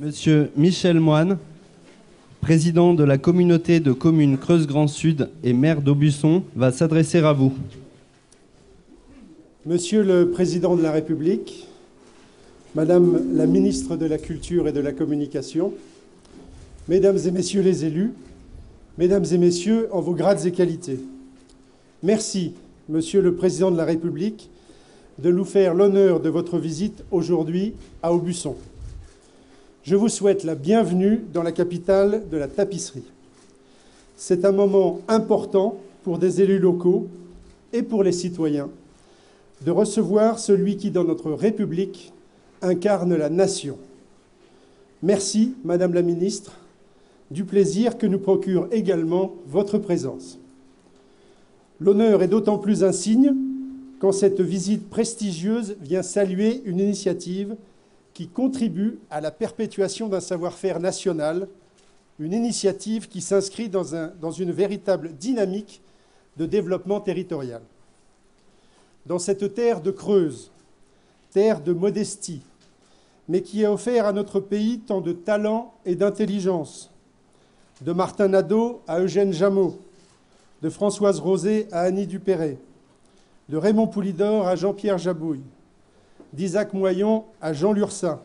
Monsieur Michel Moine, président de la communauté de communes Creuse Grand Sud et maire d'Aubusson, va s'adresser à vous. Monsieur le Président de la République, Madame la Ministre de la Culture et de la Communication, Mesdames et Messieurs les élus, Mesdames et Messieurs en vos grades et qualités, merci, Monsieur le Président de la République, de nous faire l'honneur de votre visite aujourd'hui à Aubusson. Je vous souhaite la bienvenue dans la capitale de la tapisserie. C'est un moment important pour des élus locaux et pour les citoyens de recevoir celui qui, dans notre République, incarne la nation. Merci, Madame la Ministre, du plaisir que nous procure également votre présence. L'honneur est d'autant plus insigne quand cette visite prestigieuse vient saluer une initiative qui contribue à la perpétuation d'un savoir-faire national, une initiative qui s'inscrit dans une véritable dynamique de développement territorial. Dans cette terre de Creuse, terre de modestie, mais qui a offert à notre pays tant de talent et d'intelligence, de Martin Nadeau à Eugène Jameau, de Françoise Rosé à Annie Dupéré, de Raymond Poulidor à Jean-Pierre Jabouille, d'Isaac Moyon à Jean Lursin,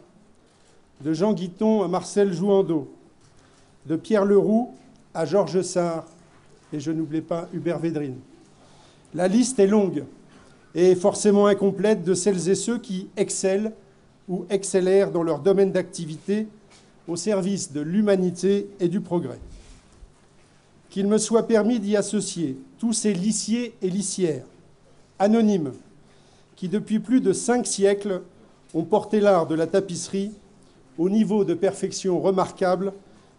de Jean Guiton à Marcel Jouandeau, de Pierre Leroux à Georges Sarr, et je n'oublie pas Hubert Védrine. La liste est longue et forcément incomplète de celles et ceux qui excellent ou excellèrent dans leur domaine d'activité au service de l'humanité et du progrès. Qu'il me soit permis d'y associer tous ces lissiers et lissières, anonymes, qui, depuis plus de 5 siècles, ont porté l'art de la tapisserie au niveau de perfection remarquable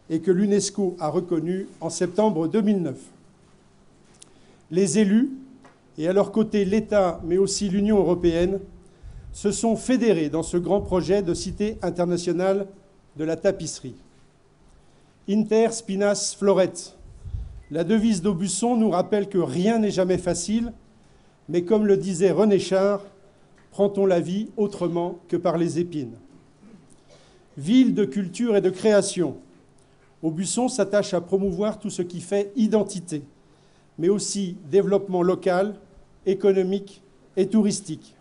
et que l'UNESCO a reconnu en septembre 2009. Les élus, et à leur côté l'État, mais aussi l'Union européenne, se sont fédérés dans ce grand projet de cité internationale de la tapisserie. Inter spinas floret. La devise d'Aubusson nous rappelle que rien n'est jamais facile, mais comme le disait René Char, prend-on la vie autrement que par les épines. Ville de culture et de création, Aubusson s'attache à promouvoir tout ce qui fait identité, mais aussi développement local, économique et touristique.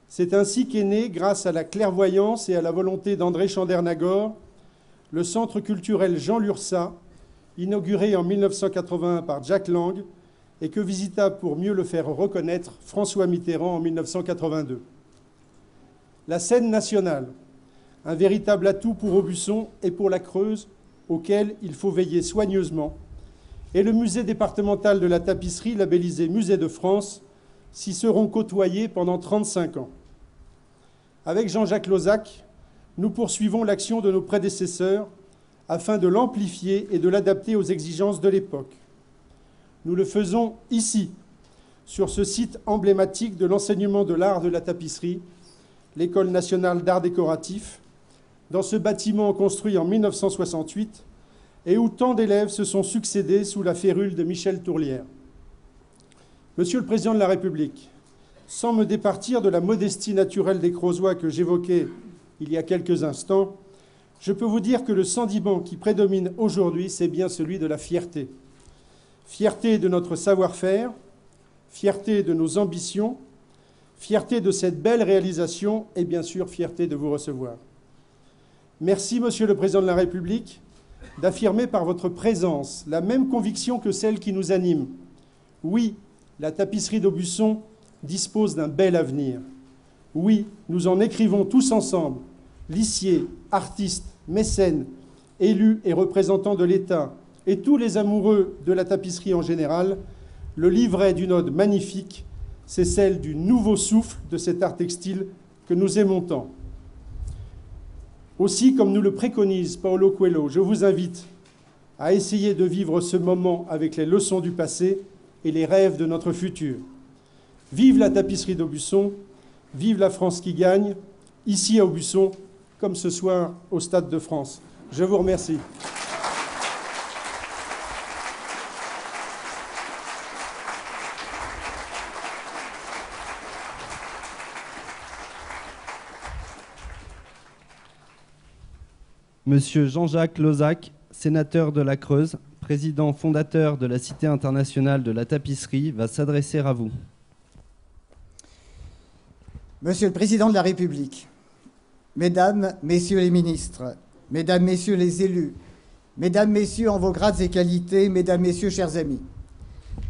C'est ainsi qu'est né, grâce à la clairvoyance et à la volonté d'André Chandernagor, le centre culturel Jean Lursin, inauguré en 1981 par Jack Lang, et que visita pour mieux le faire reconnaître François Mitterrand en 1982. La scène nationale, un véritable atout pour Aubusson et pour la Creuse, auquel il faut veiller soigneusement, et le musée départemental de la tapisserie, labellisé Musée de France, s'y seront côtoyés pendant 35 ans. Avec Jean-Jacques Lozac, nous poursuivons l'action de nos prédécesseurs afin de l'amplifier et de l'adapter aux exigences de l'époque. Nous le faisons ici, sur ce site emblématique de l'enseignement de l'art de la tapisserie, l'École nationale d'art décoratif, dans ce bâtiment construit en 1968 et où tant d'élèves se sont succédés sous la férule de Michel Tourlière. Monsieur le Président de la République, sans me départir de la modestie naturelle des Creusois que j'évoquais il y a quelques instants, je peux vous dire que le sentiment qui prédomine aujourd'hui, c'est bien celui de la fierté. Fierté de notre savoir-faire, fierté de nos ambitions, fierté de cette belle réalisation et bien sûr fierté de vous recevoir. Merci, Monsieur le Président de la République, d'affirmer par votre présence la même conviction que celle qui nous anime. Oui, la tapisserie d'Aubusson dispose d'un bel avenir. Oui, nous en écrivons tous ensemble, lissiers, artistes, mécènes, élus et représentants de l'État, et tous les amoureux de la tapisserie en général, le livret d'une ode magnifique, c'est celle du nouveau souffle de cet art textile que nous aimons tant. Aussi, comme nous le préconise Paulo Coelho, je vous invite à essayer de vivre ce moment avec les leçons du passé et les rêves de notre futur. Vive la tapisserie d'Aubusson, vive la France qui gagne, ici à Aubusson, comme ce soir au Stade de France. Je vous remercie. Monsieur Jean-Jacques Lozac, sénateur de la Creuse, président fondateur de la Cité internationale de la tapisserie, va s'adresser à vous. Monsieur le Président de la République, Mesdames, Messieurs les ministres, Mesdames, Messieurs les élus, Mesdames, Messieurs en vos grades et qualités, Mesdames, Messieurs, chers amis,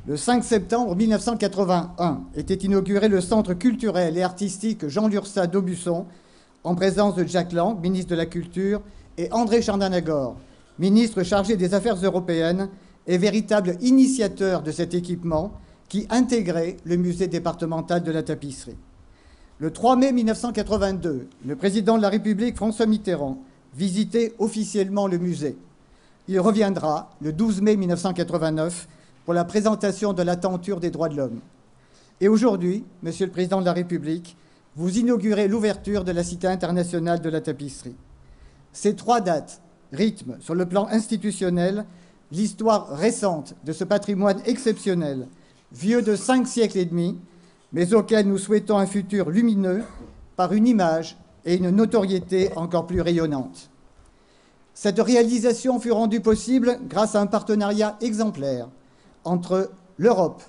le 5 septembre 1981 était inauguré le Centre culturel et artistique Jean Lurçat d'Aubusson, en présence de Jack Lang, ministre de la Culture, et André Chandernagor, ministre chargé des Affaires européennes et véritable initiateur de cet équipement qui intégrait le musée départemental de la tapisserie. Le 3 mai 1982, le président de la République, François Mitterrand, visitait officiellement le musée. Il reviendra le 12 mai 1989 pour la présentation de la tenture des droits de l'homme. Et aujourd'hui, Monsieur le Président de la République, vous inaugurez l'ouverture de la Cité internationale de la tapisserie. Ces trois dates rythment, sur le plan institutionnel, l'histoire récente de ce patrimoine exceptionnel, vieux de 5 siècles et demi, mais auquel nous souhaitons un futur lumineux par une image et une notoriété encore plus rayonnantes. Cette réalisation fut rendue possible grâce à un partenariat exemplaire entre l'Europe,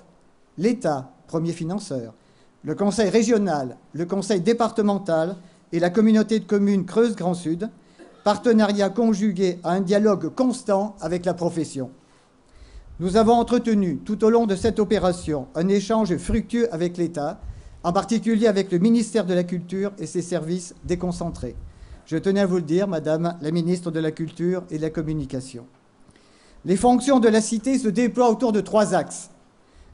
l'État, premier financeur, le Conseil régional, le Conseil départemental et la communauté de communes Creuse Grand Sud, partenariat conjugué à un dialogue constant avec la profession. Nous avons entretenu tout au long de cette opération un échange fructueux avec l'État, en particulier avec le ministère de la Culture et ses services déconcentrés. Je tenais à vous le dire, Madame la ministre de la Culture et de la Communication. Les fonctions de la Cité se déploient autour de 3 axes.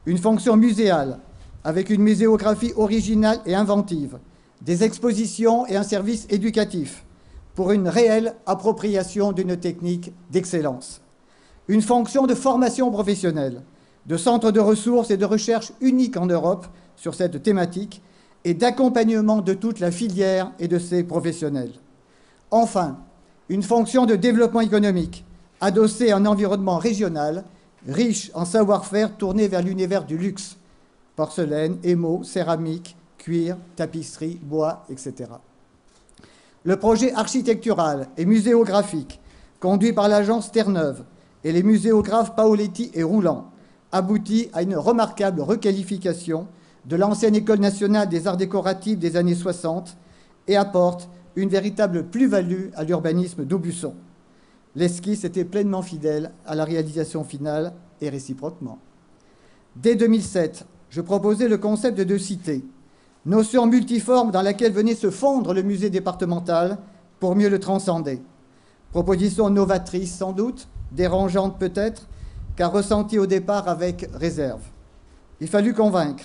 Une fonction muséale, avec une muséographie originale et inventive, des expositions et un service éducatif, pour une réelle appropriation d'une technique d'excellence. Une fonction de formation professionnelle, de centre de ressources et de recherche unique en Europe sur cette thématique et d'accompagnement de toute la filière et de ses professionnels. Enfin, une fonction de développement économique, adossée à un environnement régional, riche en savoir-faire tourné vers l'univers du luxe, porcelaine, émaux, céramique, cuir, tapisserie, bois, etc. Le projet architectural et muséographique, conduit par l'agence Terre-Neuve et les muséographes Paoletti et Rouland, aboutit à une remarquable requalification de l'ancienne École nationale des arts décoratifs des années 60 et apporte une véritable plus-value à l'urbanisme d'Aubusson. L'esquisse était pleinement fidèle à la réalisation finale et réciproquement. Dès 2007, je proposais le concept de cité, notion multiforme dans laquelle venait se fondre le musée départemental pour mieux le transcender. Proposition novatrice sans doute, dérangeante peut-être, car ressentie au départ avec réserve. Il fallut convaincre,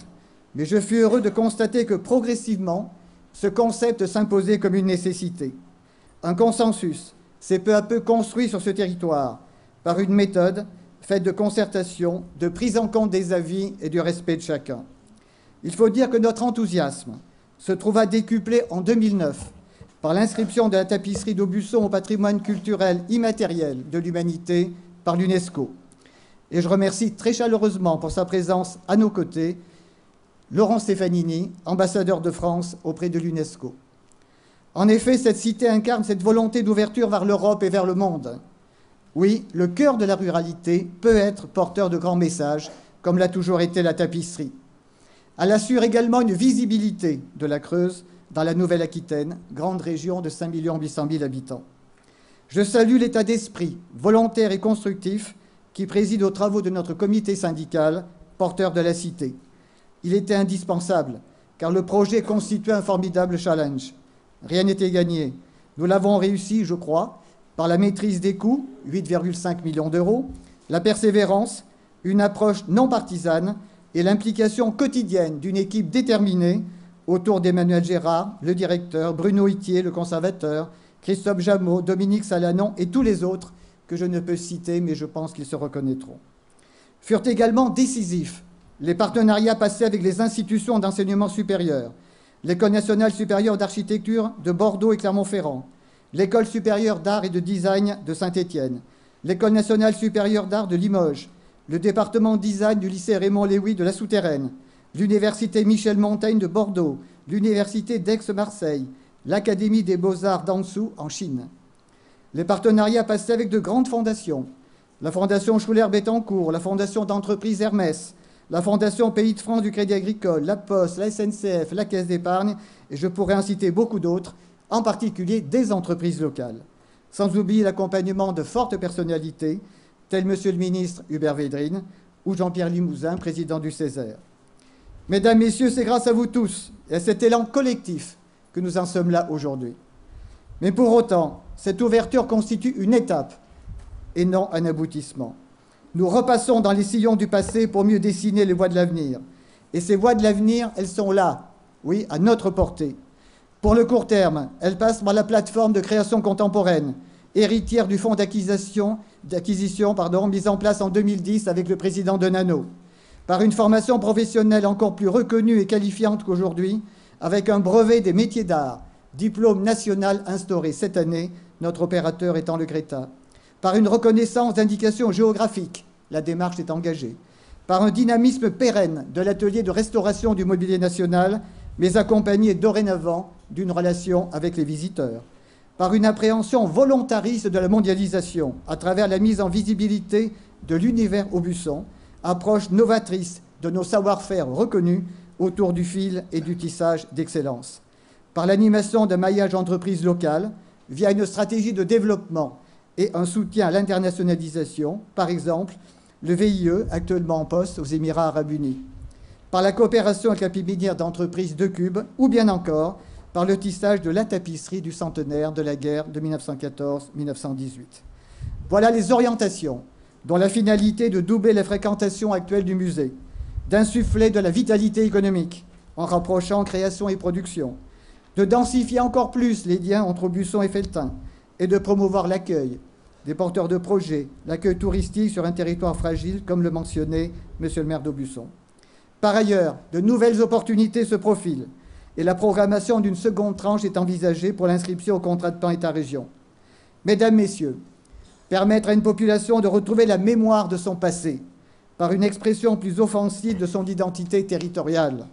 mais je fus heureux de constater que progressivement, ce concept s'imposait comme une nécessité. Un consensus s'est peu à peu construit sur ce territoire par une méthode faite de concertation, de prise en compte des avis et du respect de chacun. Il faut dire que notre enthousiasme se trouva décuplé en 2009 par l'inscription de la tapisserie d'Aubusson au patrimoine culturel immatériel de l'humanité par l'UNESCO. Et je remercie très chaleureusement pour sa présence à nos côtés Laurent Stefanini, ambassadeur de France auprès de l'UNESCO. En effet, cette cité incarne cette volonté d'ouverture vers l'Europe et vers le monde. Oui, le cœur de la ruralité peut être porteur de grands messages, comme l'a toujours été la tapisserie. Elle assure également une visibilité de la Creuse dans la Nouvelle-Aquitaine, grande région de 5 800 000 habitants. Je salue l'état d'esprit volontaire et constructif qui préside aux travaux de notre comité syndical, porteur de la cité. Il était indispensable, car le projet constituait un formidable challenge. Rien n'était gagné. Nous l'avons réussi, je crois, par la maîtrise des coûts, 8,5 millions d'euros, la persévérance, une approche non partisane et l'implication quotidienne d'une équipe déterminée autour d'Emmanuel Gérard, le directeur, Bruno Itier, le conservateur, Christophe Jameau, Dominique Salanon et tous les autres que je ne peux citer, mais je pense qu'ils se reconnaîtront. Furent également décisifs les partenariats passés avec les institutions d'enseignement supérieur, l'École nationale supérieure d'architecture de Bordeaux et Clermont-Ferrand, l'École supérieure d'art et de design de Saint-Étienne, l'École nationale supérieure d'art de Limoges, le département de design du lycée Raymond Léwy de la Souterraine, l'Université Michel Montaigne de Bordeaux, l'Université d'Aix-Marseille, l'Académie des beaux-arts d'Anzhou en Chine. Les partenariats passés avec de grandes fondations, la Fondation Schuller-Bettencourt, la Fondation d'entreprise Hermès, la Fondation Pays de France du Crédit Agricole, la Poste, la SNCF, la Caisse d'épargne, et je pourrais en citer beaucoup d'autres, en particulier des entreprises locales. Sans oublier l'accompagnement de fortes personnalités, telles Monsieur le ministre Hubert Védrine ou Jean-Pierre Limousin, président du Césaire. Mesdames, Messieurs, c'est grâce à vous tous et à cet élan collectif que nous en sommes là aujourd'hui. Mais pour autant, cette ouverture constitue une étape et non un aboutissement. Nous repassons dans les sillons du passé pour mieux dessiner les voies de l'avenir. Et ces voies de l'avenir, elles sont là, oui, à notre portée. Pour le court terme, elles passent par la plateforme de création contemporaine, héritière du fonds d'acquisition mis en place en 2010 avec le président Denano, par une formation professionnelle encore plus reconnue et qualifiante qu'aujourd'hui, avec un brevet des métiers d'art, diplôme national instauré cette année, notre opérateur étant le Greta, par une reconnaissance d'indications géographiques, la démarche est engagée, par un dynamisme pérenne de l'atelier de restauration du mobilier national, mais accompagné dorénavant d'une relation avec les visiteurs, par une appréhension volontariste de la mondialisation à travers la mise en visibilité de l'univers Aubusson, approche novatrice de nos savoir-faire reconnus autour du fil et du tissage d'excellence, par l'animation d'un maillage entreprise locale via une stratégie de développement et un soutien à l'internationalisation, par exemple le VIE actuellement en poste aux Émirats arabes unis, par la coopération avec la pépinière d'entreprise de Cube, ou bien encore par le tissage de la tapisserie du centenaire de la guerre de 1914-1918. Voilà les orientations dont la finalité est de doubler la fréquentation actuelle du musée, d'insuffler de la vitalité économique en rapprochant création et production, de densifier encore plus les liens entre Aubusson et Felletin et de promouvoir l'accueil des porteurs de projets, l'accueil touristique sur un territoire fragile, comme le mentionnait Monsieur le maire d'Aubusson. Par ailleurs, de nouvelles opportunités se profilent et la programmation d'une seconde tranche est envisagée pour l'inscription au contrat de plan État-région. Mesdames, Messieurs, permettre à une population de retrouver la mémoire de son passé par une expression plus offensive de son identité territoriale,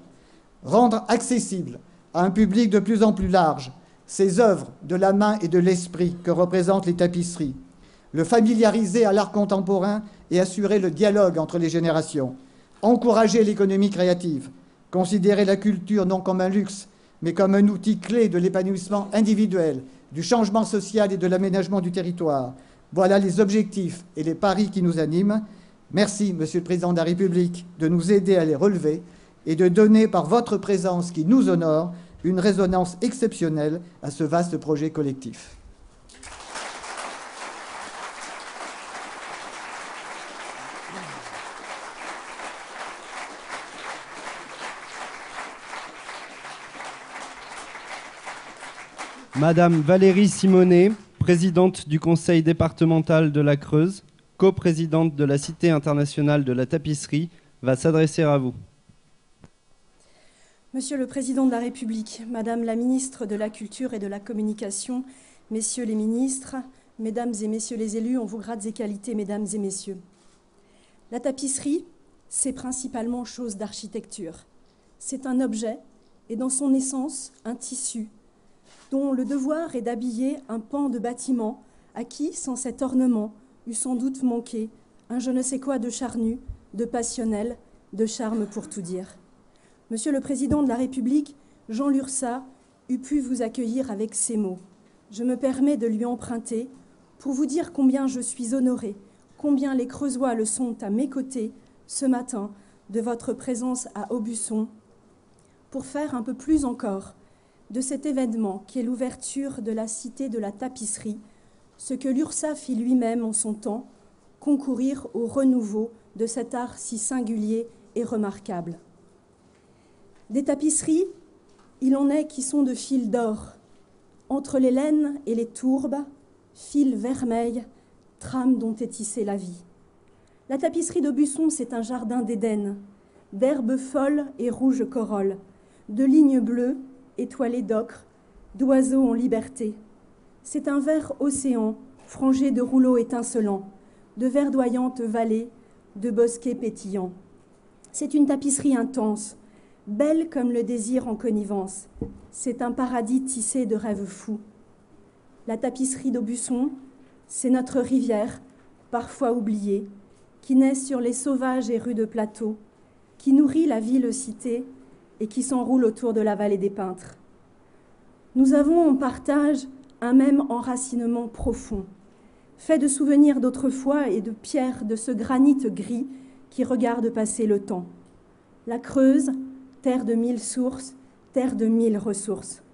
rendre accessible à un public de plus en plus large ces œuvres de la main et de l'esprit que représentent les tapisseries, le familiariser à l'art contemporain et assurer le dialogue entre les générations, encourager l'économie créative, considérer la culture non comme un luxe, mais comme un outil clé de l'épanouissement individuel, du changement social et de l'aménagement du territoire. Voilà les objectifs et les paris qui nous animent. Merci, Monsieur le Président de la République, de nous aider à les relever et de donner, par votre présence qui nous honore, une résonance exceptionnelle à ce vaste projet collectif. Madame Valérie Simonet, présidente du conseil départemental de la Creuse, coprésidente de la Cité internationale de la tapisserie, va s'adresser à vous. Monsieur le Président de la République, Madame la ministre de la Culture et de la Communication, Messieurs les ministres, Mesdames et Messieurs les élus, en vos grades et qualités, Mesdames et Messieurs. La tapisserie, c'est principalement chose d'architecture. C'est un objet et dans son essence, un tissu, dont le devoir est d'habiller un pan de bâtiment à qui, sans cet ornement, eût sans doute manqué un je ne sais quoi de charnu, de passionnel, de charme pour tout dire. Monsieur le Président de la République, Jean Lurçat eût pu vous accueillir avec ces mots. Je me permets de lui emprunter pour vous dire combien je suis honorée, combien les Creusois le sont à mes côtés ce matin de votre présence à Aubusson pour faire un peu plus encore de cet événement qui est l'ouverture de la Cité de la Tapisserie, ce que Lurçat fit lui-même en son temps, concourir au renouveau de cet art si singulier et remarquable. Des tapisseries, il en est qui sont de fil d'or, entre les laines et les tourbes, fil vermeil, trame dont est tissée la vie. La tapisserie d'Aubusson, c'est un jardin d'Éden, d'herbes folles et rouges corolles, de lignes bleues étoilées d'ocre, d'oiseaux en liberté. C'est un vert océan, frangé de rouleaux étincelants, de verdoyantes vallées, de bosquets pétillants. C'est une tapisserie intense, belle comme le désir en connivence. C'est un paradis tissé de rêves fous. La tapisserie d'Aubusson, C'est notre rivière, parfois oubliée, qui naît sur les sauvages et rudes plateaux, qui nourrit la ville-cité et qui s'enroule autour de la vallée des Peintres. Nous avons en partage un même enracinement profond, fait de souvenirs d'autrefois et de pierres de ce granit gris qui regarde passer le temps. La Creuse, terre de 1000 sources, terre de 1000 ressources.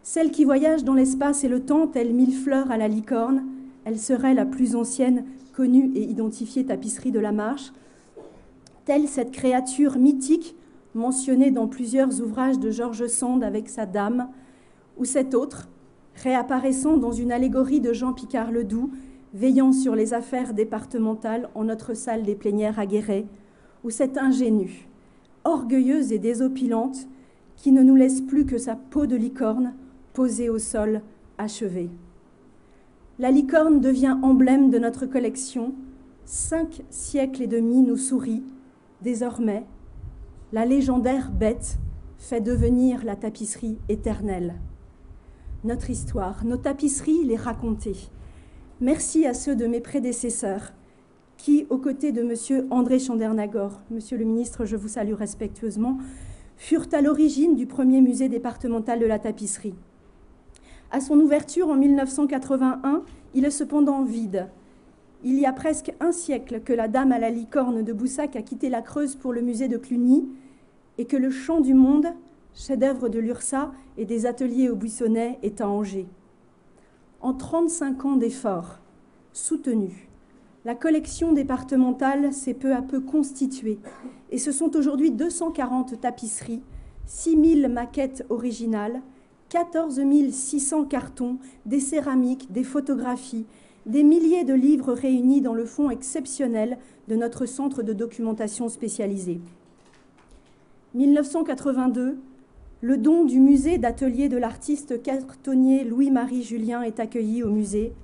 Celle qui voyage dans l'espace et le temps, telle 1000 fleurs à la licorne, elle serait la plus ancienne, connue et identifiée tapisserie de la Marche, telle cette créature mythique mentionnée dans plusieurs ouvrages de George Sand avec sa dame, ou cette autre, réapparaissant dans une allégorie de Jean Picard-Ledoux, veillant sur les affaires départementales en notre salle des plénières à Guéret, ou cette ingénue, orgueilleuse et désopilante, qui ne nous laisse plus que sa peau de licorne posée au sol, achevée. La licorne devient emblème de notre collection. 5 siècles et demi nous sourit. Désormais, la légendaire bête fait devenir la tapisserie éternelle. Notre histoire, nos tapisseries, les raconter. Merci à ceux de mes prédécesseurs qui, aux côtés de M. André Chandernagor, Monsieur le ministre, je vous salue respectueusement, furent à l'origine du premier musée départemental de la tapisserie. À son ouverture en 1981, il est cependant vide. Il y a presque un siècle que la Dame à la licorne de Boussac a quitté la Creuse pour le musée de Cluny et que le Chant du Monde, chef-d'œuvre de l'URSA et des ateliers au Buissonnet, est à Angers. En 35 ans d'efforts soutenus, la collection départementale s'est peu à peu constituée et ce sont aujourd'hui 240 tapisseries, 6000 maquettes originales, 14 600 cartons, des céramiques, des photographies, des milliers de livres réunis dans le fonds exceptionnel de notre centre de documentation spécialisé. 1982, le don du musée d'atelier de l'artiste cartonnier Louis-Marie Julien est accueilli au musée.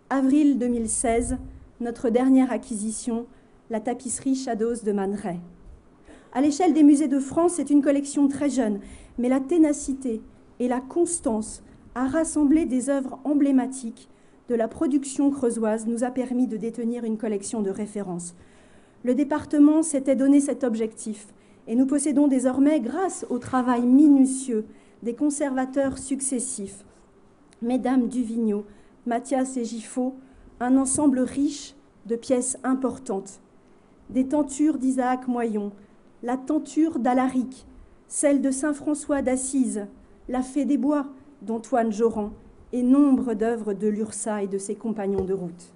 Avril 2016, notre dernière acquisition, la tapisserie Shadows de Man Ray. À l'échelle des musées de France, c'est une collection très jeune, mais la ténacité et la constance à rassembler des œuvres emblématiques de la production creusoise nous a permis de détenir une collection de référence. Le département s'était donné cet objectif et nous possédons désormais, grâce au travail minutieux des conservateurs successifs, Mesdames Duvigneau, Mathias et Giffaux, un ensemble riche de pièces importantes. Des tentures d'Isaac Moyon, la tenture d'Alaric, celle de Saint-François d'Assise, la Fée des Bois d'Antoine Joran et nombre d'œuvres de l'URSA et de ses compagnons de route.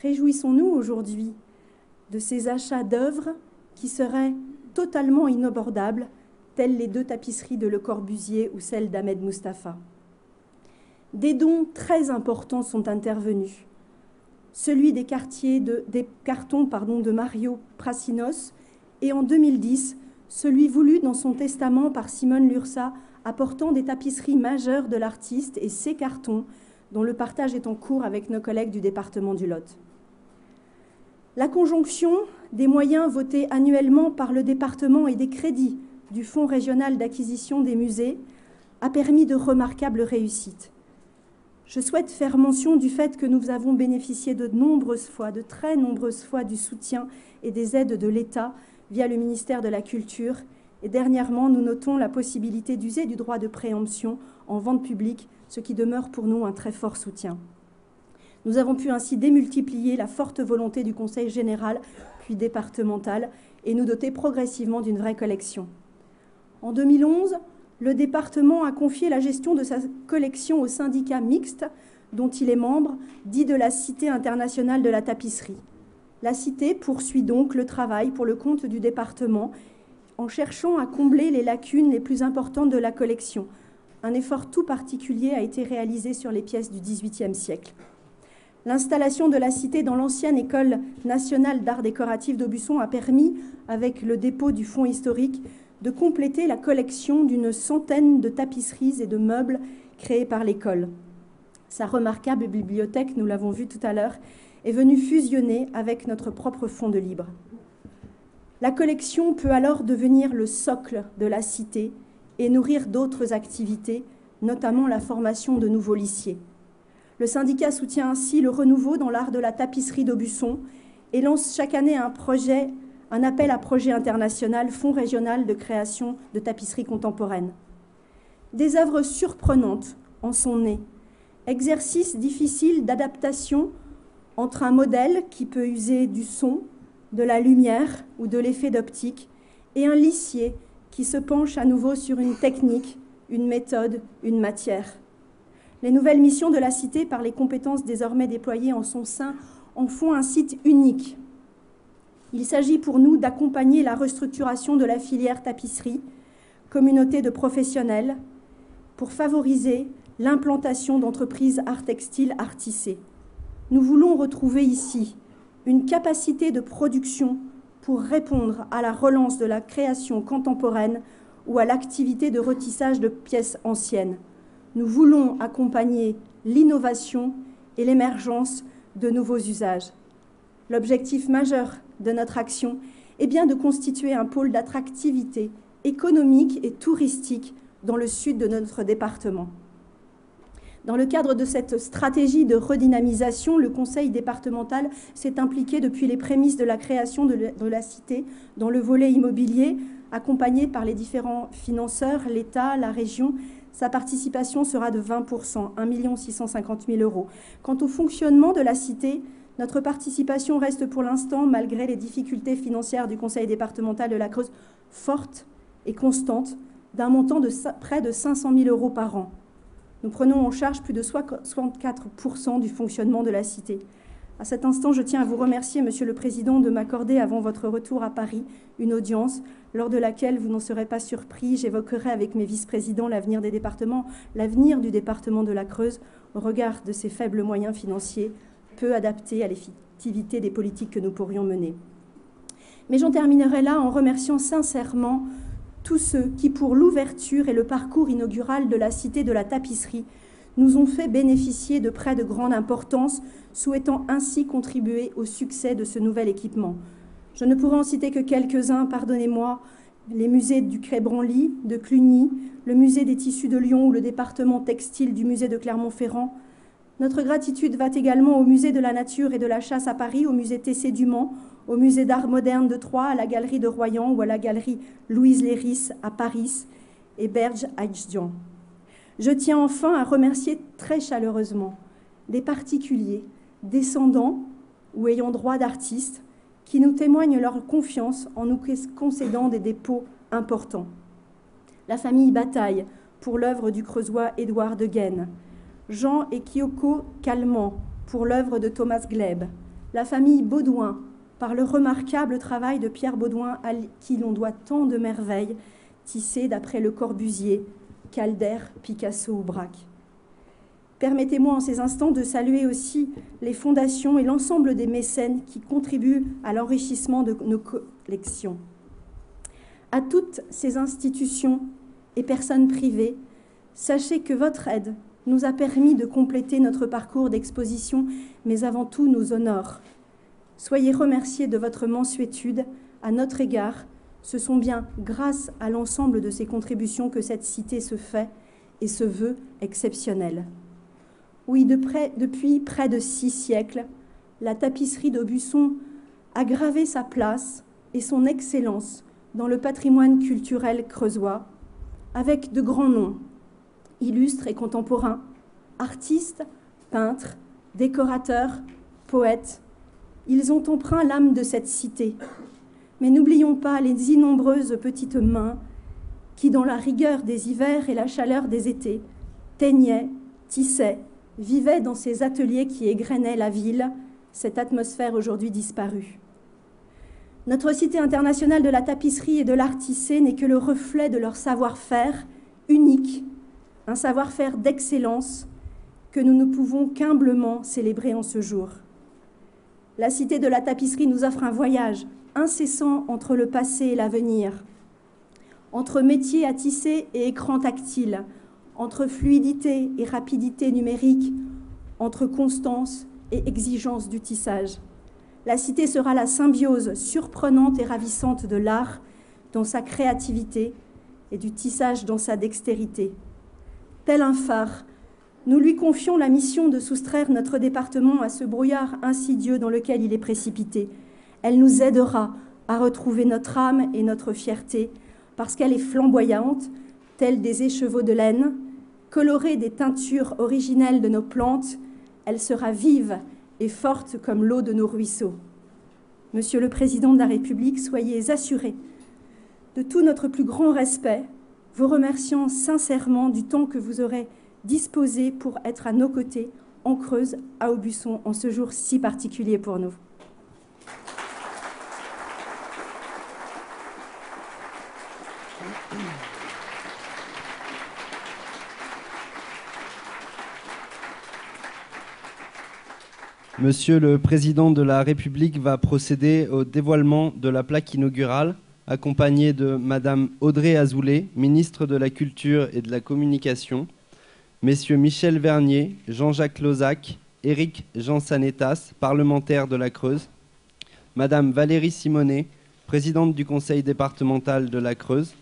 Réjouissons-nous aujourd'hui de ces achats d'œuvres qui seraient totalement inabordables, telles les 2 tapisseries de Le Corbusier ou celle d'Ahmed Mustapha. Des dons très importants sont intervenus. Celui des cartons de Mario Prassinos et en 2010, celui voulu dans son testament par Simone Lursa, apportant des tapisseries majeures de l'artiste et ses cartons, dont le partage est en cours avec nos collègues du département du Lot. La conjonction des moyens votés annuellement par le département et des crédits du Fonds régional d'acquisition des musées a permis de remarquables réussites. Je souhaite faire mention du fait que nous avons bénéficié de très nombreuses fois, du soutien et des aides de l'État via le ministère de la Culture. Et dernièrement, nous notons la possibilité d'user du droit de préemption en vente publique, ce qui demeure pour nous un très fort soutien. Nous avons pu ainsi démultiplier la forte volonté du Conseil général, puis départemental, et nous doter progressivement d'une vraie collection. En 2011, le département a confié la gestion de sa collection au syndicat mixte, dont il est membre, dit de la Cité internationale de la tapisserie. La Cité poursuit donc le travail pour le compte du département en cherchant à combler les lacunes les plus importantes de la collection. Un effort tout particulier a été réalisé sur les pièces du XVIIIe siècle. L'installation de la Cité dans l'ancienne École nationale d'art décoratif d'Aubusson a permis, avec le dépôt du fonds historique, de compléter la collection d'une centaine de tapisseries et de meubles créés par l'école. Sa remarquable bibliothèque, nous l'avons vu tout à l'heure, est venue fusionner avec notre propre fonds de libre. La collection peut alors devenir le socle de la Cité et nourrir d'autres activités, notamment la formation de nouveaux lissiers. Le syndicat soutient ainsi le renouveau dans l'art de la tapisserie d'Aubusson et lance chaque année un appel à projet international, Fonds régional de création de tapisserie contemporaine. Des œuvres surprenantes en sont nées. Exercice difficile d'adaptation entre un modèle qui peut user du son, de la lumière ou de l'effet d'optique, et un lissier qui se penche à nouveau sur une technique, une méthode, une matière. Les nouvelles missions de la Cité, par les compétences désormais déployées en son sein, en font un site unique. Il s'agit pour nous d'accompagner la restructuration de la filière tapisserie, communauté de professionnels, pour favoriser l'implantation d'entreprises art textile, art tissé. Nous voulons retrouver ici une capacité de production pour répondre à la relance de la création contemporaine ou à l'activité de retissage de pièces anciennes. Nous voulons accompagner l'innovation et l'émergence de nouveaux usages. L'objectif majeur de notre action est bien de constituer un pôle d'attractivité économique et touristique dans le sud de notre département. Dans le cadre de cette stratégie de redynamisation, le Conseil départemental s'est impliqué depuis les prémices de la création de la Cité dans le volet immobilier, accompagné par les différents financeurs, l'État, la région. Sa participation sera de 20%, 1 650 000 €. Quant au fonctionnement de la Cité, notre participation reste pour l'instant, malgré les difficultés financières du Conseil départemental de la Creuse, forte et constante, d'un montant de près de 500 000 € par an. Nous prenons en charge plus de 64% du fonctionnement de la Cité. À cet instant, je tiens à vous remercier, Monsieur le Président, de m'accorder, avant votre retour à Paris, une audience lors de laquelle, vous n'en serez pas surpris, j'évoquerai avec mes vice-présidents l'avenir des départements, l'avenir du département de la Creuse, au regard de ses faibles moyens financiers, peu adaptés à l'effectivité des politiques que nous pourrions mener. Mais j'en terminerai là en remerciant sincèrement tous ceux qui, pour l'ouverture et le parcours inaugural de la Cité de la Tapisserie, nous ont fait bénéficier de prêts de grande importance, souhaitant ainsi contribuer au succès de ce nouvel équipement. Je ne pourrai en citer que quelques-uns, pardonnez-moi, les musées du Quai Branly, de Cluny, le musée des tissus de Lyon ou le département textile du musée de Clermont-Ferrand. Notre gratitude va également au musée de la nature et de la chasse à Paris, au musée Tessé du Mans, au musée d'art moderne de Troyes, à la galerie de Royan ou à la galerie Louise Léris à Paris et Berge Aïdjan. Je tiens enfin à remercier très chaleureusement les particuliers, descendants ou ayant droit d'artistes, qui nous témoignent leur confiance en nous concédant des dépôts importants. La famille Bataille pour l'œuvre du Creusois Édouard de Guesnes, Jean et Kyoko Calment pour l'œuvre de Thomas Gleb, la famille Baudouin par le remarquable travail de Pierre Baudouin à qui l'on doit tant de merveilles tissées d'après Le Corbusier, Calder, Picasso ou Braque. Permettez-moi en ces instants de saluer aussi les fondations et l'ensemble des mécènes qui contribuent à l'enrichissement de nos collections. À toutes ces institutions et personnes privées, sachez que votre aide nous a permis de compléter notre parcours d'exposition, mais avant tout nos honors. Soyez remerciés de votre mansuétude à notre égard. Ce sont bien grâce à l'ensemble de ces contributions que cette cité se fait et se veut exceptionnelle. Oui, depuis près de 6 siècles, la tapisserie d'Aubusson a gravé sa place et son excellence dans le patrimoine culturel creusois, avec de grands noms, illustres et contemporains, artistes, peintres, décorateurs, poètes. Ils ont empreint l'âme de cette cité. Mais n'oublions pas les innombreuses petites mains qui, dans la rigueur des hivers et la chaleur des étés, teignaient, tissaient, vivaient dans ces ateliers qui égrenaient la ville, cette atmosphère aujourd'hui disparue. Notre Cité internationale de la tapisserie et de l'art tissé n'est que le reflet de leur savoir-faire unique, un savoir-faire d'excellence que nous ne pouvons qu'humblement célébrer en ce jour. La Cité de la tapisserie nous offre un voyage incessant entre le passé et l'avenir, entre métier à tisser et écran tactile, entre fluidité et rapidité numérique, entre constance et exigence du tissage. La Cité sera la symbiose surprenante et ravissante de l'art dans sa créativité et du tissage dans sa dextérité. Tel un phare, Nous lui confions la mission de soustraire notre département à ce brouillard insidieux dans lequel il est précipité. Elle nous aidera à retrouver notre âme et notre fierté, parce qu'elle est flamboyante, telle des écheveaux de laine, colorée des teintures originelles de nos plantes. Elle sera vive et forte comme l'eau de nos ruisseaux. Monsieur le Président de la République, soyez assuré de tout notre plus grand respect, vous remerciant sincèrement du temps que vous aurez disposé pour être à nos côtés en Creuse, à Aubusson, en ce jour si particulier pour nous. Monsieur le Président de la République va procéder au dévoilement de la plaque inaugurale, accompagné de Madame Audrey Azoulay, ministre de la Culture et de la Communication, Messieurs Michel Vernier, Jean-Jacques Lozac, Éric Jean Sanetas, parlementaire de la Creuse, Madame Valérie Simonet, présidente du conseil départemental de la Creuse,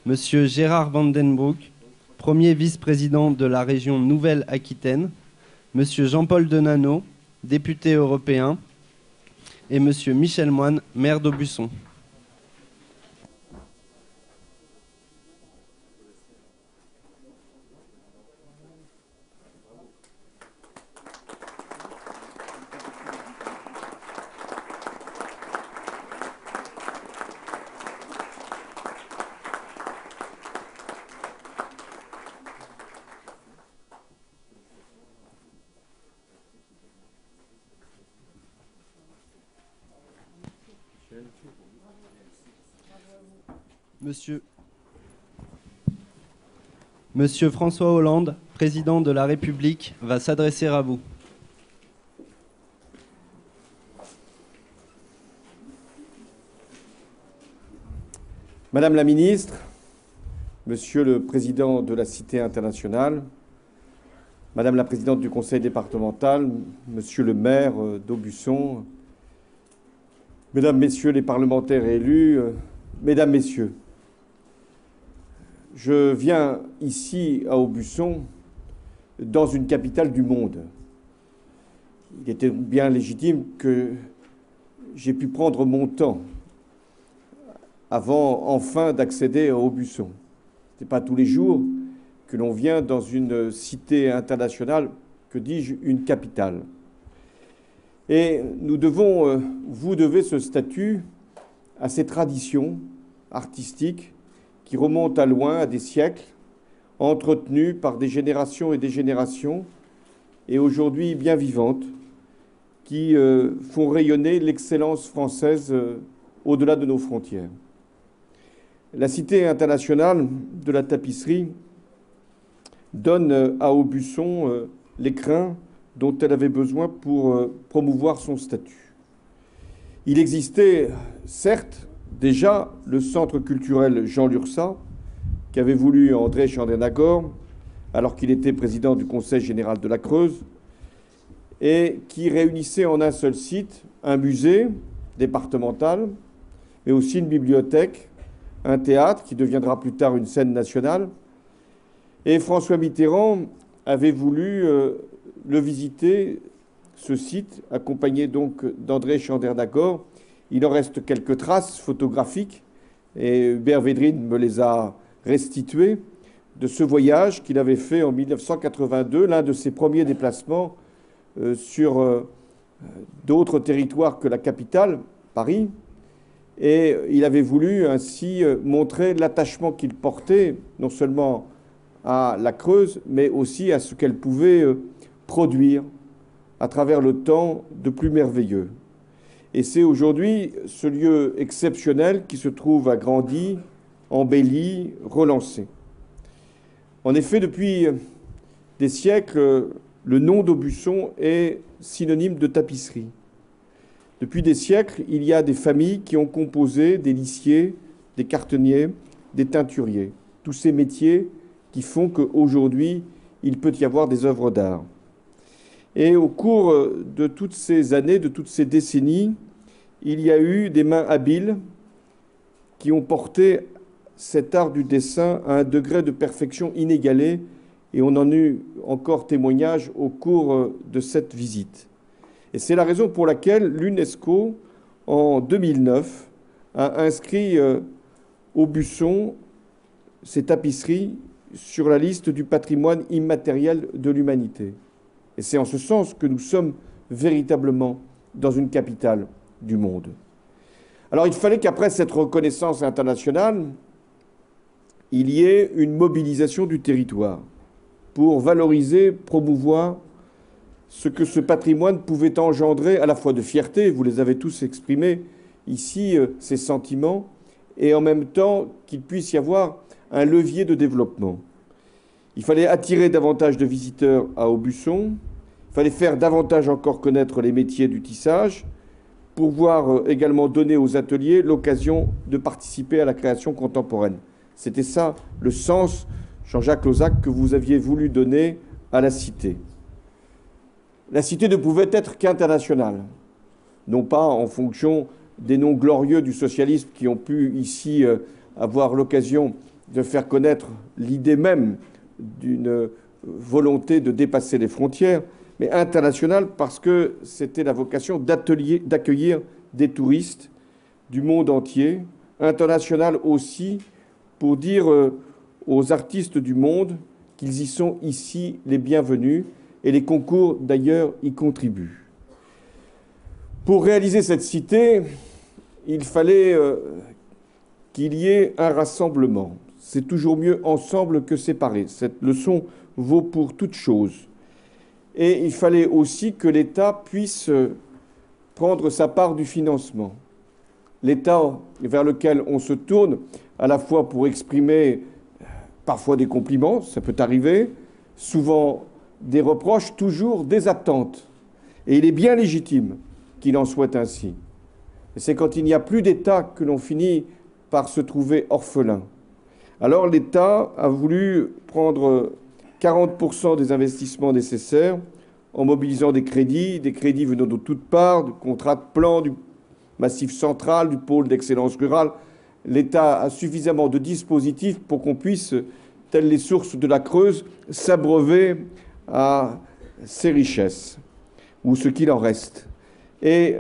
Monsieur Gérard Vandenbroek, premier vice-président de la région Nouvelle-Aquitaine, Monsieur Jean-Paul Denanot, député européen, et Monsieur Michel Moine, maire d'Aubusson. Monsieur François Hollande, président de la République, va s'adresser à vous. Madame la ministre, Monsieur le président de la Cité internationale, Madame la présidente du conseil départemental, Monsieur le maire d'Aubusson, Mesdames, Messieurs les parlementaires élus, Mesdames, Messieurs, je viens ici à Aubusson, dans une capitale du monde. Il était bien légitime que j'ai pu prendre mon temps avant enfin d'accéder à Aubusson. Ce n'est pas tous les jours que l'on vient dans une cité internationale, que dis-je, une capitale. Et nous devons, vous devez ce statut à ces traditions artistiques qui remontent à loin, à des siècles, entretenues par des générations et des générations, et aujourd'hui bien vivantes, qui font rayonner l'excellence française au-delà de nos frontières. La Cité internationale de la tapisserie donne à Aubusson l'écrin dont elle avait besoin pour promouvoir son statut. Il existait, certes, déjà le centre culturel Jean Lurçat, qu'avait voulu André Chandernagor, alors qu'il était président du Conseil général de la Creuse, et qui réunissait en un seul site un musée départemental, mais aussi une bibliothèque, un théâtre qui deviendra plus tard une scène nationale. Et François Mitterrand avait voulu le visiter, ce site, accompagné donc d'André Chandernagor. Il en reste quelques traces photographiques, et Hubert Védrine me les a restituées, de ce voyage qu'il avait fait en 1982, l'un de ses premiers déplacements sur d'autres territoires que la capitale, Paris. Et il avait voulu ainsi montrer l'attachement qu'il portait, non seulement à la Creuse, mais aussi à ce qu'elle pouvait produire à travers le temps de plus merveilleux. Et c'est aujourd'hui ce lieu exceptionnel qui se trouve agrandi, embelli, relancé. En effet, depuis des siècles, le nom d'Aubusson est synonyme de tapisserie. Depuis des siècles, il y a des familles qui ont composé des lissiers, des cartonniers, des teinturiers. Tous ces métiers qui font qu'aujourd'hui, il peut y avoir des œuvres d'art. Et au cours de toutes ces années, de toutes ces décennies, il y a eu des mains habiles qui ont porté cet art du dessin à un degré de perfection inégalé et on en a eu encore témoignage au cours de cette visite. Et c'est la raison pour laquelle l'UNESCO, en 2009, a inscrit Aubusson ces tapisseries sur la liste du patrimoine immatériel de l'humanité. Et c'est en ce sens que nous sommes véritablement dans une capitale du monde. Alors il fallait qu'après cette reconnaissance internationale, il y ait une mobilisation du territoire pour valoriser, promouvoir ce que ce patrimoine pouvait engendrer à la fois de fierté, vous les avez tous exprimés ici, ces sentiments, et en même temps qu'il puisse y avoir un levier de développement. Il fallait attirer davantage de visiteurs à Aubusson, il fallait faire davantage encore connaître les métiers du tissage, pouvoir également donner aux ateliers l'occasion de participer à la création contemporaine. C'était ça le sens, Jean-Jacques Lozach, que vous aviez voulu donner à la Cité. La Cité ne pouvait être qu'internationale, non pas en fonction des noms glorieux du socialisme qui ont pu ici avoir l'occasion de faire connaître l'idée même d'une volonté de dépasser les frontières, mais internationale parce que c'était la vocation d'accueillir des touristes du monde entier, international aussi pour dire aux artistes du monde qu'ils y sont ici les bienvenus, et les concours d'ailleurs y contribuent. Pour réaliser cette cité, il fallait qu'il y ait un rassemblement. C'est toujours mieux ensemble que séparés. Cette leçon vaut pour toute chose. Et il fallait aussi que l'État puisse prendre sa part du financement. L'État vers lequel on se tourne, à la fois pour exprimer parfois des compliments, ça peut arriver, souvent des reproches, toujours des attentes. Et il est bien légitime qu'il en soit ainsi. Et c'est quand il n'y a plus d'État que l'on finit par se trouver orphelin. Alors l'État a voulu prendre 40% des investissements nécessaires en mobilisant des crédits venant de toutes parts, du contrat de plan, du Massif central, du pôle d'excellence rurale. L'État a suffisamment de dispositifs pour qu'on puisse, telles les sources de la Creuse, s'abreuver à ces richesses, ou ce qu'il en reste. Et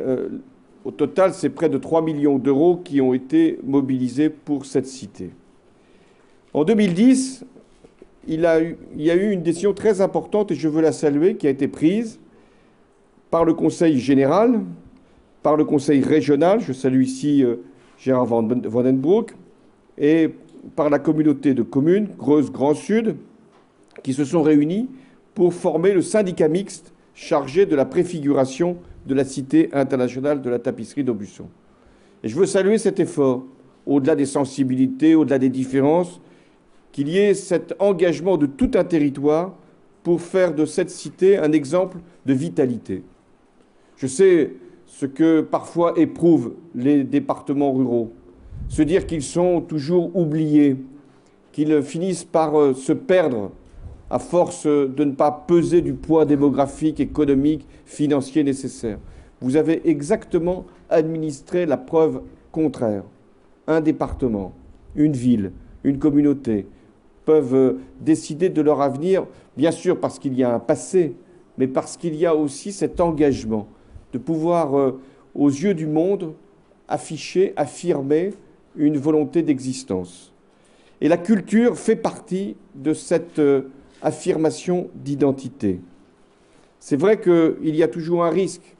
au total, c'est près de 3 millions d'euros qui ont été mobilisés pour cette cité. En 2010, il y a eu une décision très importante, et je veux la saluer, qui a été prise par le Conseil général, par le Conseil régional, je salue ici Gérard Vandenbroek, et par la communauté de communes Creuse Grand Sud, qui se sont réunis pour former le syndicat mixte chargé de la préfiguration de la Cité internationale de la tapisserie d'Aubusson. Et je veux saluer cet effort, au-delà des sensibilités, au-delà des différences, qu'il y ait cet engagement de tout un territoire pour faire de cette cité un exemple de vitalité. Je sais ce que parfois éprouvent les départements ruraux, se dire qu'ils sont toujours oubliés, qu'ils finissent par se perdre à force de ne pas peser du poids démographique, économique, financier nécessaire. Vous avez exactement administré la preuve contraire. Un département, une ville, une communauté peuvent décider de leur avenir, bien sûr parce qu'il y a un passé, mais parce qu'il y a aussi cet engagement de pouvoir, aux yeux du monde, afficher, affirmer une volonté d'existence. Et la culture fait partie de cette affirmation d'identité. C'est vrai qu'il y a toujours un risque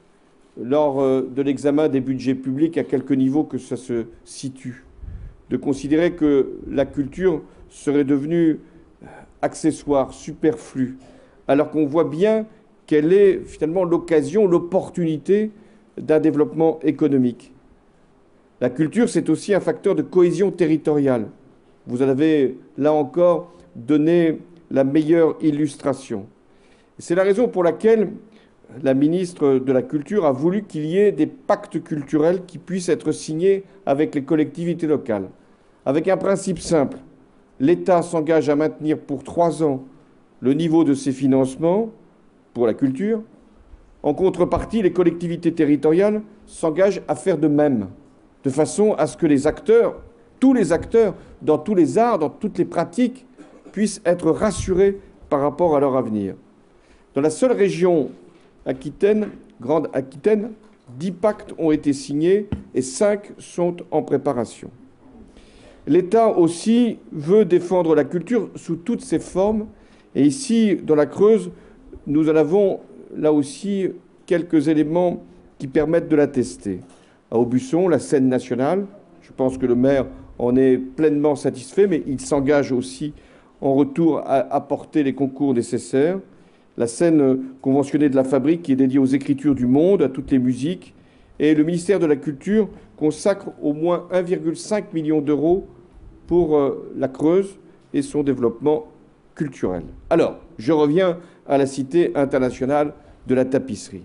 lors de l'examen des budgets publics, à quelque niveau que ça se situe, de considérer que la culture serait devenue accessoire, superflue, alors qu'on voit bien qu'elle est finalement l'occasion, l'opportunité d'un développement économique. La culture, c'est aussi un facteur de cohésion territoriale. Vous en avez, là encore, donné la meilleure illustration. C'est la raison pour laquelle la ministre de la Culture a voulu qu'il y ait des pactes culturels qui puissent être signés avec les collectivités locales, avec un principe simple. L'État s'engage à maintenir pour 3 ans le niveau de ses financements pour la culture. En contrepartie, les collectivités territoriales s'engagent à faire de même, de façon à ce que les acteurs, tous les acteurs, dans tous les arts, dans toutes les pratiques, puissent être rassurés par rapport à leur avenir. Dans la seule région Aquitaine, Grande Aquitaine, 10 pactes ont été signés et 5 sont en préparation. L'État aussi veut défendre la culture sous toutes ses formes. Et ici, dans la Creuse, nous en avons là aussi quelques éléments qui permettent de l'attester. À Aubusson, la scène nationale, je pense que le maire en est pleinement satisfait, mais il s'engage aussi en retour à apporter les concours nécessaires. La scène conventionnée de la Fabrique qui est dédiée aux écritures du monde, à toutes les musiques. Et le ministère de la Culture consacre au moins 1,5 million d'euros pour la Creuse et son développement culturel. Alors, je reviens à la Cité internationale de la tapisserie,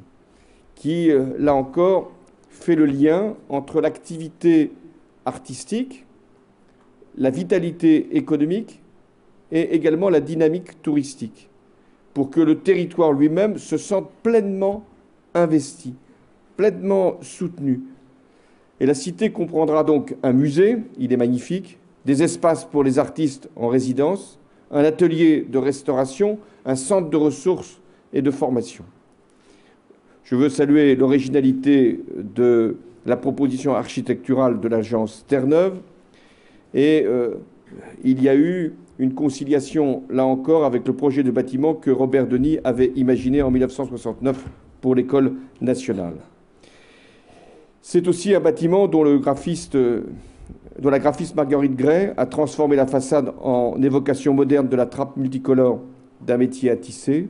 qui, là encore, fait le lien entre l'activité artistique, la vitalité économique et également la dynamique touristique, pour que le territoire lui-même se sente pleinement investi, pleinement soutenu. Et la Cité comprendra donc un musée, il est magnifique, des espaces pour les artistes en résidence, un atelier de restauration, un centre de ressources et de formation. Je veux saluer l'originalité de la proposition architecturale de l'agence Terre-Neuve et il y a eu une conciliation, là encore, avec le projet de bâtiment que Robert Denis avait imaginé en 1969 pour l'École nationale. C'est aussi un bâtiment dont la graphiste Marguerite Gray a transformé la façade en évocation moderne de la trappe multicolore d'un métier à tisser.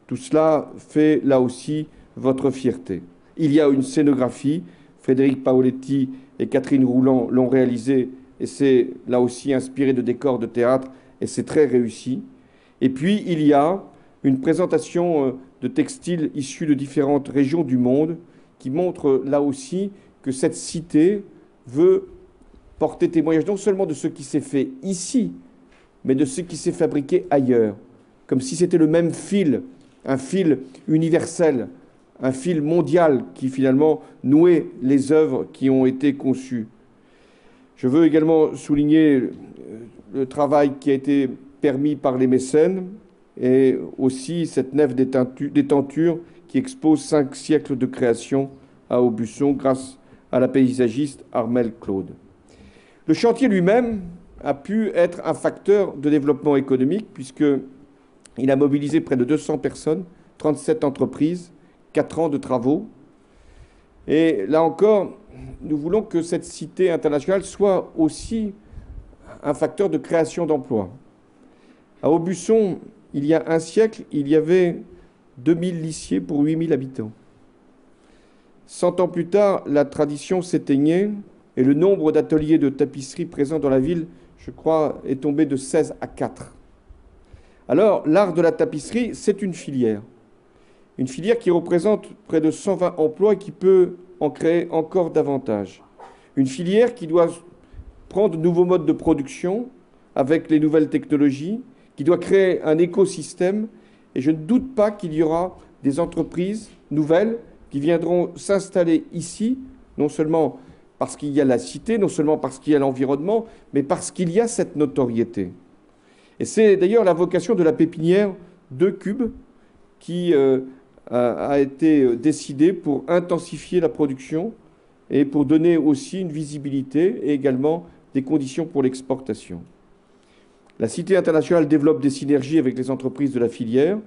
Tout cela fait, là aussi, votre fierté. Il y a une scénographie. Frédéric Paoletti et Catherine Rouland l'ont réalisée et c'est, là aussi, inspiré de décors de théâtre et c'est très réussi. Et puis, il y a une présentation de textiles issus de différentes régions du monde qui montre, là aussi, que cette cité veut porter témoignage non seulement de ce qui s'est fait ici, mais de ce qui s'est fabriqué ailleurs, comme si c'était le même fil, un fil universel, un fil mondial qui finalement nouait les œuvres qui ont été conçues. Je veux également souligner le travail qui a été permis par les mécènes et aussi cette nef des tentures qui expose 5 siècles de création à Aubusson grâce à la paysagiste Armelle Claude. Le chantier lui-même a pu être un facteur de développement économique puisqu'il a mobilisé près de 200 personnes, 37 entreprises, 4 ans de travaux. Et là encore, nous voulons que cette cité internationale soit aussi un facteur de création d'emplois. À Aubusson, il y a un siècle, il y avait 2000 lissiers pour 8000 habitants. 100 ans plus tard, la tradition s'éteignait et le nombre d'ateliers de tapisserie présents dans la ville, je crois, est tombé de 16 à 4. Alors, l'art de la tapisserie, c'est une filière qui représente près de 120 emplois et qui peut en créer encore davantage. Une filière qui doit prendre de nouveaux modes de production avec les nouvelles technologies, qui doit créer un écosystème. Et je ne doute pas qu'il y aura des entreprises nouvelles qui viendront s'installer ici, non seulement parce qu'il y a la cité, non seulement parce qu'il y a l'environnement, mais parce qu'il y a cette notoriété. Et c'est d'ailleurs la vocation de la pépinière de Cube qui a été décidée pour intensifier la production et pour donner aussi une visibilité et également des conditions pour l'exportation. La Cité internationale développe des synergies avec les entreprises de la filière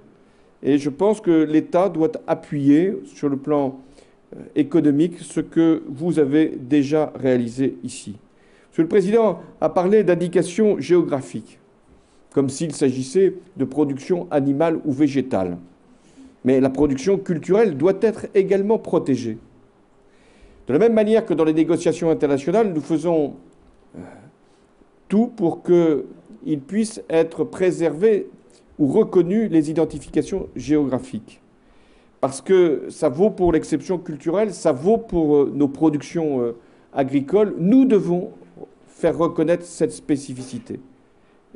et je pense que l'État doit appuyer sur le plan économique ce que vous avez déjà réalisé ici. Monsieur le Président a parlé d'indications géographiques, comme s'il s'agissait de production animale ou végétale. Mais la production culturelle doit être également protégée. De la même manière que dans les négociations internationales, nous faisons tout pour qu'il puisse être préservé ou reconnu les identifications géographiques. Parce que ça vaut pour l'exception culturelle, ça vaut pour nos productions agricoles. Nous devons faire reconnaître cette spécificité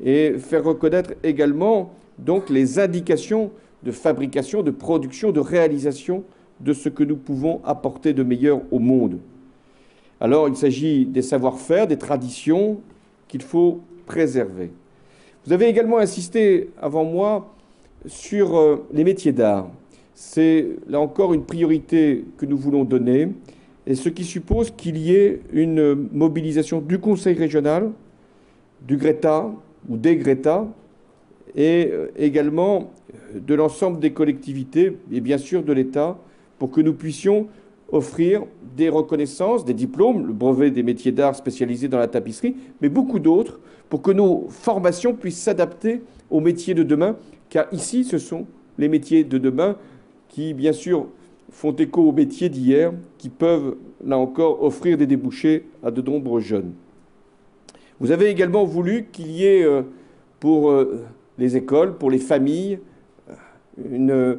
et faire reconnaître également donc les indications de fabrication, de production, de réalisation de ce que nous pouvons apporter de meilleur au monde. Alors, il s'agit des savoir-faire, des traditions qu'il faut préserver. Vous avez également insisté avant moi sur les métiers d'art. C'est là encore une priorité que nous voulons donner, et ce qui suppose qu'il y ait une mobilisation du Conseil régional, du Greta ou des Greta, et également de l'ensemble des collectivités et bien sûr de l'État, pour que nous puissions offrir des reconnaissances, des diplômes, le brevet des métiers d'art spécialisés dans la tapisserie, mais beaucoup d'autres, pour que nos formations puissent s'adapter aux métiers de demain, car ici, ce sont les métiers de demain qui, bien sûr, font écho aux métiers d'hier, qui peuvent, là encore, offrir des débouchés à de nombreux jeunes. Vous avez également voulu qu'il y ait, pour les écoles, pour les familles, une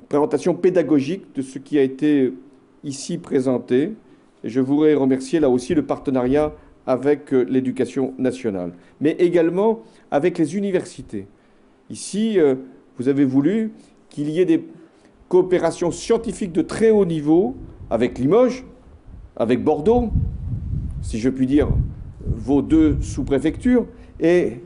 présentation pédagogique de ce qui a été ici présenté. Et je voudrais remercier là aussi le partenariat avec l'éducation nationale, mais également avec les universités. Ici, vous avez voulu qu'il y ait des coopérations scientifiques de très haut niveau avec Limoges, avec Bordeaux, si je puis dire, vos deux sous-préfectures, et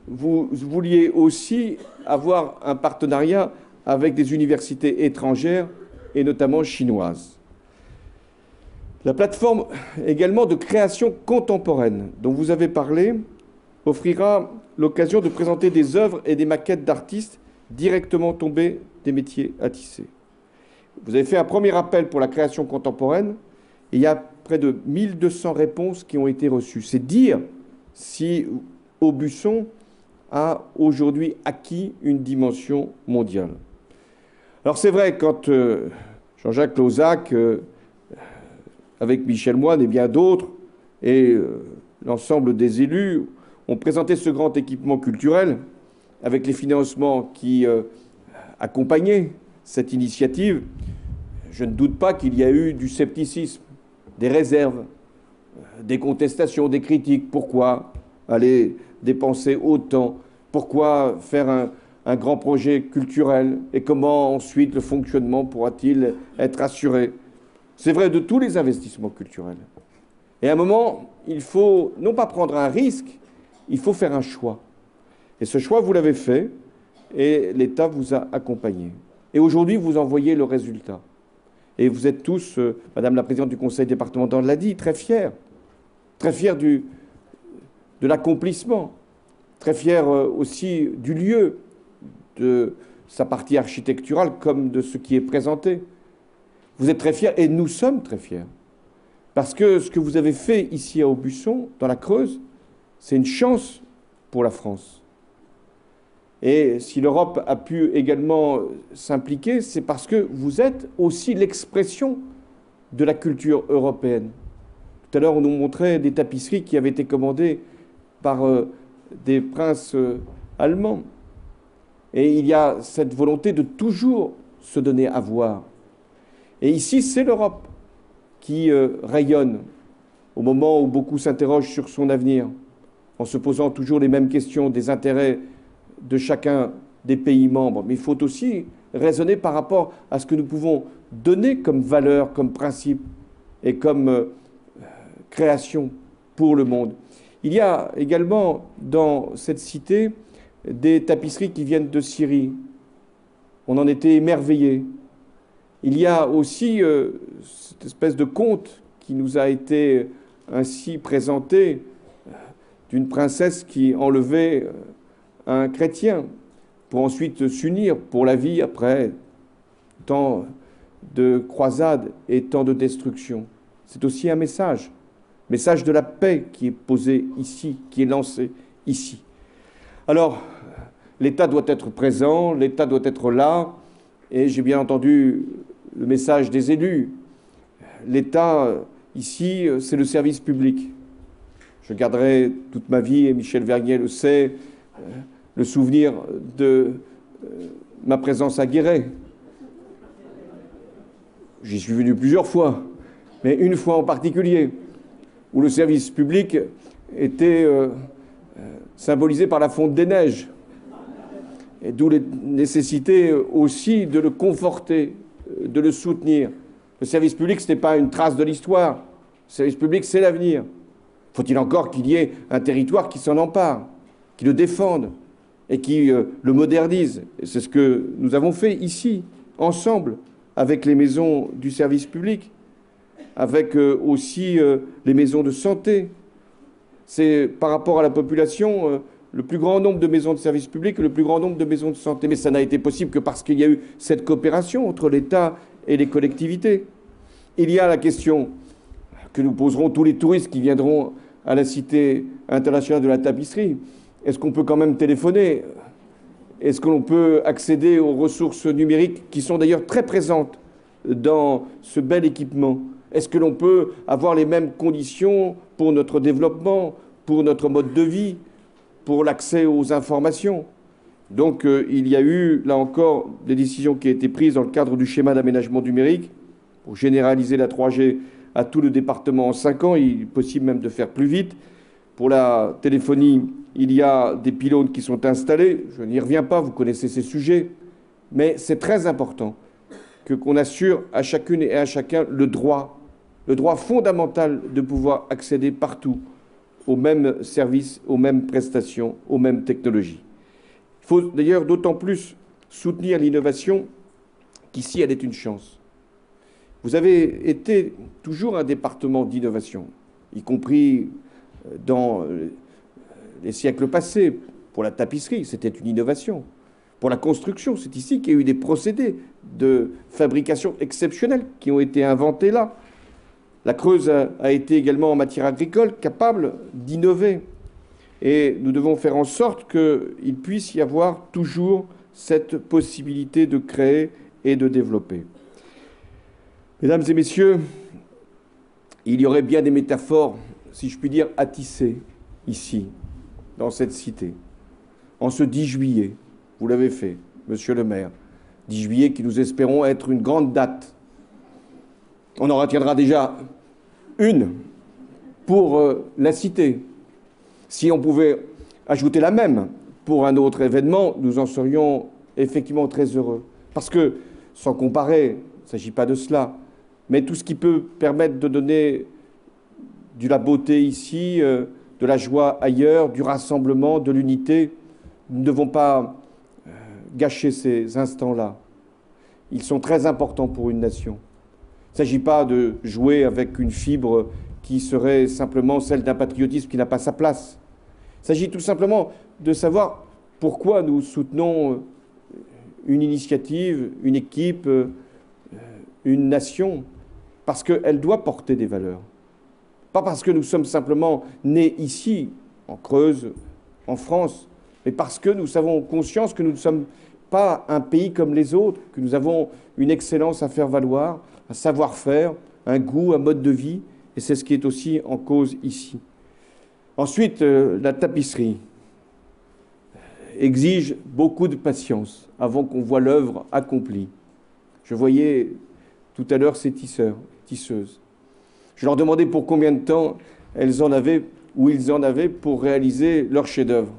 vous vouliez aussi avoir un partenariat avec des universités étrangères et notamment chinoises. La plateforme également de création contemporaine dont vous avez parlé offrira l'occasion de présenter des œuvres et des maquettes d'artistes directement tombés des métiers à tisser. Vous avez fait un premier appel pour la création contemporaine et il y a près de 1200 réponses qui ont été reçues. C'est dire si Aubusson a aujourd'hui acquis une dimension mondiale. Alors c'est vrai, quand Jean-Jacques Lozach, avec Michel Moine et bien d'autres, et l'ensemble des élus, ont présenté ce grand équipement culturel avec les financements qui accompagnaient cette initiative, je ne doute pas qu'il y a eu du scepticisme, des réserves, des contestations, des critiques. Pourquoi aller dépenser autant? Pourquoi faire un grand projet culturel? Et comment ensuite le fonctionnement pourra-t-il être assuré? C'est vrai de tous les investissements culturels. Et à un moment, il faut non pas prendre un risque, il faut faire un choix. Et ce choix, vous l'avez fait, et l'État vous a accompagné. Et aujourd'hui, vous en voyez le résultat. Et vous êtes tous, Madame la Présidente du Conseil départemental l'a dit, très fiers de l'accomplissement, très fiers aussi du lieu, de sa partie architecturale comme de ce qui est présenté. Vous êtes très fiers et nous sommes très fiers. Parce que ce que vous avez fait ici à Aubusson, dans la Creuse, c'est une chance pour la France. Et si l'Europe a pu également s'impliquer, c'est parce que vous êtes aussi l'expression de la culture européenne. Tout à l'heure, on nous montrait des tapisseries qui avaient été commandées par des princes allemands. Et il y a cette volonté de toujours se donner à voir. Et ici, c'est l'Europe qui rayonne au moment où beaucoup s'interrogent sur son avenir, en se posant toujours les mêmes questions des intérêts de chacun des pays membres. Mais il faut aussi raisonner par rapport à ce que nous pouvons donner comme valeur, comme principe et comme création pour le monde. Il y a également dans cette cité des tapisseries qui viennent de Syrie. On en était émerveillés. Il y a aussi cette espèce de conte qui nous a été ainsi présenté d'une princesse qui enlevait un chrétien pour ensuite s'unir pour la vie après tant de croisades et tant de destruction. C'est aussi un message de la paix qui est posé ici, qui est lancé ici. Alors, l'État doit être présent, l'État doit être là, et j'ai bien entendu le message des élus. L'État, ici, c'est le service public. Je garderai toute ma vie, et Michel Vernier le sait, le souvenir de ma présence à Guéret. J'y suis venu plusieurs fois, mais une fois en particulier, où le service public était symbolisé par la fonte des neiges, et d'où la nécessité aussi de le conforter, de le soutenir. Le service public, ce n'est pas une trace de l'histoire. Le service public, c'est l'avenir. Faut-il encore qu'il y ait un territoire qui s'en empare, qui le défende, et qui le modernise. Et c'est ce que nous avons fait ici, ensemble, avec les maisons du service public, avec aussi les maisons de santé. C'est par rapport à la population le plus grand nombre de maisons de service public et le plus grand nombre de maisons de santé. Mais ça n'a été possible que parce qu'il y a eu cette coopération entre l'État et les collectivités. Il y a la question que nous poserons tous les touristes qui viendront à la Cité internationale de la tapisserie. Est-ce qu'on peut quand même téléphoner? Est-ce que l'on peut accéder aux ressources numériques qui sont d'ailleurs très présentes dans ce bel équipement? Est-ce que l'on peut avoir les mêmes conditions pour notre développement, pour notre mode de vie, pour l'accès aux informations? Donc il y a eu, là encore, des décisions qui ont été prises dans le cadre du schéma d'aménagement numérique pour généraliser la 3G à tout le département en 5 ans. Il est possible même de faire plus vite. Pour la téléphonie, il y a des pylônes qui sont installés. Je n'y reviens pas, vous connaissez ces sujets. Mais c'est très important qu'on assure à chacune et à chacun le droit fondamental de pouvoir accéder partout aux mêmes services, aux mêmes prestations, aux mêmes technologies. Il faut d'ailleurs d'autant plus soutenir l'innovation qu'ici, elle est une chance. Vous avez été toujours un département d'innovation, y compris dans les siècles passés. Pour la tapisserie, c'était une innovation. Pour la construction, c'est ici qu'il y a eu des procédés de fabrication exceptionnels qui ont été inventés là. La Creuse a été également en matière agricole capable d'innover. Et nous devons faire en sorte qu'il puisse y avoir toujours cette possibilité de créer et de développer. Mesdames et messieurs, il y aurait bien des métaphores, si je puis dire, à tisser ici, dans cette cité. En ce 10 juillet, vous l'avez fait, monsieur le maire, 10 juillet qui nous espérons être une grande date. On en retiendra déjà une pour la cité. Si on pouvait ajouter la même pour un autre événement, nous en serions effectivement très heureux. Parce que, sans comparer, il ne s'agit pas de cela, mais tout ce qui peut permettre de donner de la beauté ici, de la joie ailleurs, du rassemblement, de l'unité, nous ne devons pas gâcher ces instants-là. Ils sont très importants pour une nation. Il ne s'agit pas de jouer avec une fibre qui serait simplement celle d'un patriotisme qui n'a pas sa place. Il s'agit tout simplement de savoir pourquoi nous soutenons une initiative, une équipe, une nation, parce qu'elle doit porter des valeurs. Pas parce que nous sommes simplement nés ici, en Creuse, en France, mais parce que nous avons conscience que nous ne sommes pas un pays comme les autres, que nous avons une excellence à faire valoir, un savoir-faire, un goût, un mode de vie, et c'est ce qui est aussi en cause ici. Ensuite, la tapisserie exige beaucoup de patience avant qu'on voit l'œuvre accomplie. Je voyais tout à l'heure ces tisseuses. Je leur demandais pour combien de temps elles en avaient, ou ils en avaient pour réaliser leur chef-d'œuvre.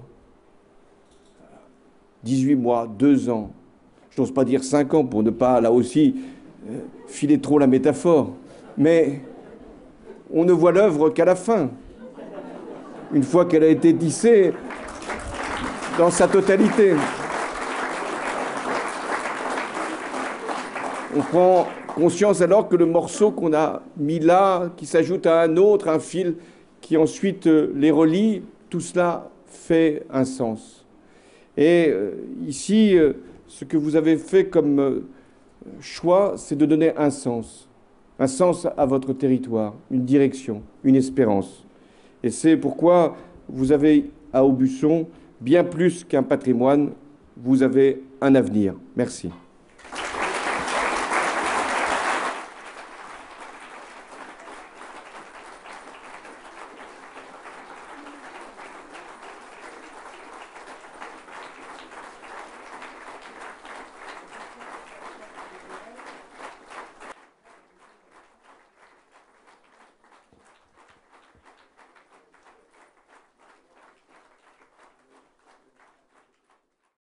18 mois, 2 ans. Je n'ose pas dire 5 ans pour ne pas, là aussi, filer trop la métaphore. Mais on ne voit l'œuvre qu'à la fin. Une fois qu'elle a été tissée dans sa totalité. On prend conscience alors que le morceau qu'on a mis là, qui s'ajoute à un autre, un fil qui ensuite les relie, tout cela fait un sens. Et ici, ce que vous avez fait comme choix, c'est de donner un sens à votre territoire, une direction, une espérance. Et c'est pourquoi vous avez à Aubusson, bien plus qu'un patrimoine, vous avez un avenir. Merci.